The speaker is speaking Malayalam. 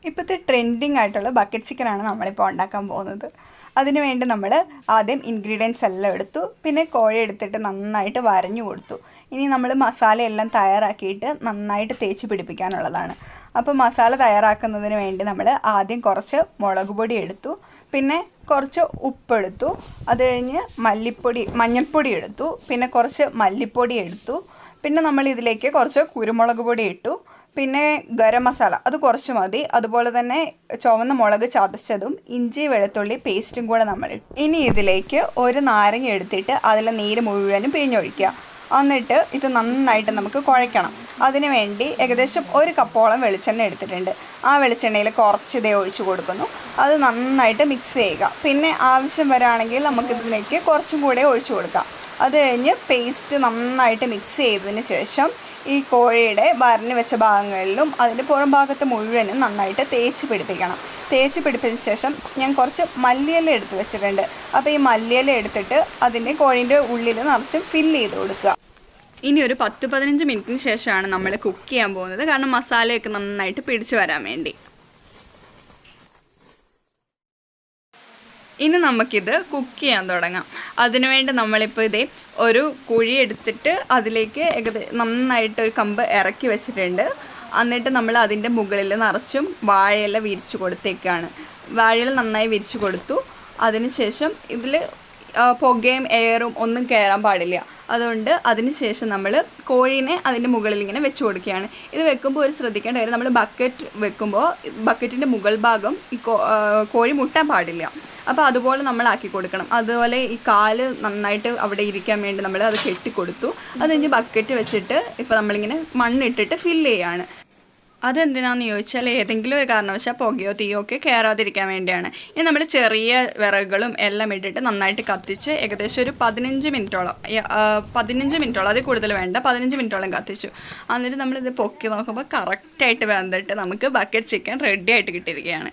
ഇപ്പോഴത്തെ ട്രെൻഡിങ് ആയിട്ടുള്ള ബക്കറ്റ് ചിക്കനാണ് നമ്മളിപ്പോൾ ഉണ്ടാക്കാൻ പോകുന്നത്. അതിന് വേണ്ടി നമ്മൾ ആദ്യം ഇൻഗ്രീഡിയൻസ് എല്ലാം എടുത്തു, പിന്നെ കോഴി എടുത്തിട്ട് നന്നായിട്ട് വരഞ്ഞു കൊടുത്തു. ഇനി നമ്മൾ മസാലയെല്ലാം തയ്യാറാക്കിയിട്ട് നന്നായിട്ട് തേച്ച് പിടിപ്പിക്കാനുള്ളതാണ്. അപ്പോൾ മസാല തയ്യാറാക്കുന്നതിന് വേണ്ടി നമ്മൾ ആദ്യം കുറച്ച് മുളക് പൊടി എടുത്തു, പിന്നെ കുറച്ച് ഉപ്പെടുത്തു, അത് കഴിഞ്ഞ് മഞ്ഞൾപ്പൊടി എടുത്തു, പിന്നെ കുറച്ച് മല്ലിപ്പൊടി എടുത്തു, പിന്നെ നമ്മൾ ഇതിലേക്ക് കുറച്ച് കുരുമുളക് പൊടി ഇട്ടു, പിന്നെ ഗരം മസാല അത് കുറച്ച് മതി. അതുപോലെ തന്നെ ചുവന്ന മുളക് ചതച്ചതും ഇഞ്ചി വെളുത്തുള്ളി പേസ്റ്റും കൂടെ നമ്മൾ ഇട്ടു. ഇനി ഇതിലേക്ക് ഒരു നാരങ്ങ എടുത്തിട്ട് അതിലെ നീര് മുഴുവനും പിഴിഞ്ഞൊഴിക്കുക. എന്നിട്ട് ഇത് നന്നായിട്ട് നമുക്ക് കുഴയ്ക്കണം. അതിന് വേണ്ടി ഏകദേശം 1 കപ്പോളം വെളിച്ചെണ്ണ എടുത്തിട്ടുണ്ട്. ആ വെളിച്ചെണ്ണയിൽ കുറച്ച് ഇതേ ഒഴിച്ചു കൊടുക്കുന്നു. അത് നന്നായിട്ട് മിക്സ് ചെയ്യുക. പിന്നെ ആവശ്യം വരാണെങ്കിൽ നമുക്കിതിലേക്ക് കുറച്ചും കൂടെ ഒഴിച്ചു കൊടുക്കാം. അത് കഴിഞ്ഞ് പേസ്റ്റ് നന്നായിട്ട് മിക്സ് ചെയ്തതിന് ശേഷം ഈ കോഴിയുടെ വരഞ്ഞ് വെച്ച ഭാഗങ്ങളിലും അതിൻ്റെ പുറം ഭാഗത്ത് മുഴുവനും നന്നായിട്ട് തേച്ച് പിടിപ്പിക്കണം. തേച്ച് പിടിപ്പിച്ച ശേഷം ഞാൻ കുറച്ച് മല്ലിയില എടുത്ത് വെച്ചിട്ടുണ്ട്. അപ്പോൾ ഈ മല്ലിയില എടുത്തിട്ട് അതിൻ്റെ കോഴീൻ്റെ ഉള്ളിൽ നിറച്ചും ഫില്ല് ചെയ്ത് കൊടുക്കുക. ഇനി ഒരു 10-15 മിനിറ്റിന് ശേഷമാണ് നമ്മൾ കുക്ക് ചെയ്യാൻ പോകുന്നത്. കാരണം മസാലയൊക്കെ നന്നായിട്ട് പിടിച്ച് വരാൻ വേണ്ടി. ഇനി നമുക്കിത് കുക്ക് ചെയ്യാൻ തുടങ്ങാം. അതിനുവേണ്ടി നമ്മളിപ്പോൾ ഇതേ ഒരു കുഴി എടുത്തിട്ട് അതിലേക്ക് നന്നായിട്ട് ഒരു കമ്പ് ഇറക്കി വെച്ചിട്ടുണ്ട്. എന്നിട്ട് നമ്മൾ അതിൻ്റെ മുകളിൽ നിറച്ചും വാഴയില വിരിച്ചു കൊടുത്തേക്കാണ്. വാഴയില നന്നായി വിരിച്ചു കൊടുത്തു. അതിനുശേഷം ഇതിൽ പുകയും എയറും ഒന്നും കയറാൻ പാടില്ല. അതുകൊണ്ട് അതിന് ശേഷം നമ്മൾ കോഴീനെ അതിൻ്റെ മുകളിൽ ഇങ്ങനെ വെച്ച് കൊടുക്കുകയാണ്. ഇത് വെക്കുമ്പോൾ ഒരു ശ്രദ്ധിക്കേണ്ട കാര്യം, നമ്മൾ ബക്കറ്റ് വെക്കുമ്പോൾ ബക്കറ്റിൻ്റെ മുകൾ ഭാഗം ഈ കോഴി മുട്ടാൻ പാടില്ല. അപ്പോൾ അതുപോലെ നമ്മൾ ആക്കി കൊടുക്കണം. അതുപോലെ ഈ കാല് നന്നായിട്ട് അവിടെ ഇരിക്കാൻ വേണ്ടി നമ്മൾ അത് കെട്ടിക്കൊടുത്തു. അത് കഴിഞ്ഞ് ബക്കറ്റ് വെച്ചിട്ട് ഇപ്പോൾ നമ്മളിങ്ങനെ മണ്ണിട്ടിട്ട് ഫില്ല് ചെയ്യുകയാണ്. അതെന്തിനാന്ന് ചോദിച്ചാൽ ഏതെങ്കിലും ഒരു കാരണവശാൽ പുകയോ തീയോ ഒക്കെ കയറാതിരിക്കാൻ വേണ്ടിയാണ്. ഇനി നമ്മൾ ചെറിയ വിറകുകളും എല്ലാം ഇട്ടിട്ട് നന്നായിട്ട് കത്തിച്ച് ഏകദേശം ഒരു 15 മിനിറ്റോളം അതിൽ കൂടുതൽ വേണ്ട, 15 മിനിറ്റോളം കത്തിച്ചു. എന്നിട്ട് നമ്മളിത് പൊക്കി നോക്കുമ്പോൾ കറക്റ്റായിട്ട് വെന്തിട്ട് നമുക്ക് ബക്കറ്റ് ചിക്കൻ റെഡി ആയിട്ട് കിട്ടിയിരിക്കുകയാണ്.